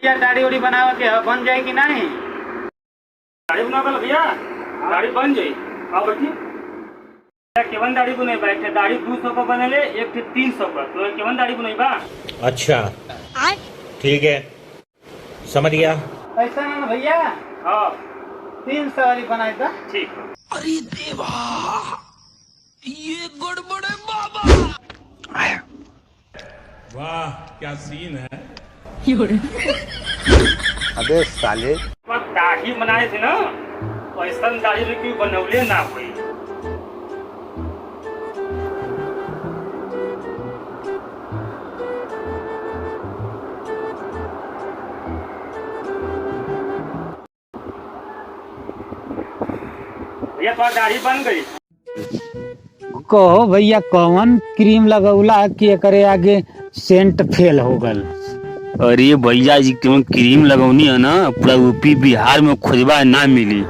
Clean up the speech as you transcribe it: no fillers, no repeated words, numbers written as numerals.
क्या दाढ़ी उड़ी बनावे के बन जाए कि नहीं? दाढ़ी बना भैया, दाढ़ी बन जाये। हाँ बैठी केवन दाढ़ी बुने बा, एक दाढ़ी 200 का बनेले, एक 300 का। तो केवन दाढ़ी बुने बा? अच्छा ठीक है, समझ गया। ऐसा ना भैया, हाँ 300 वाली बनाई था। ठीक है। अरे देवा, ये गड़बड़ है बाबा। वाह क्या सीन है। अबे साले, दाढ़ी बनाए थे ना, तो ऐसा दाढ़ी में क्यों बनौले ना हुई। भैया तो दाढ़ी बन गई। कहो भैया कौन क्रीम लगौला कि एकरे आगे सेंट फेल हो गल? अरे भैया जी क्रीम लगौनी है ना, पूरा यूपी बिहार में खोजबा ना मिली।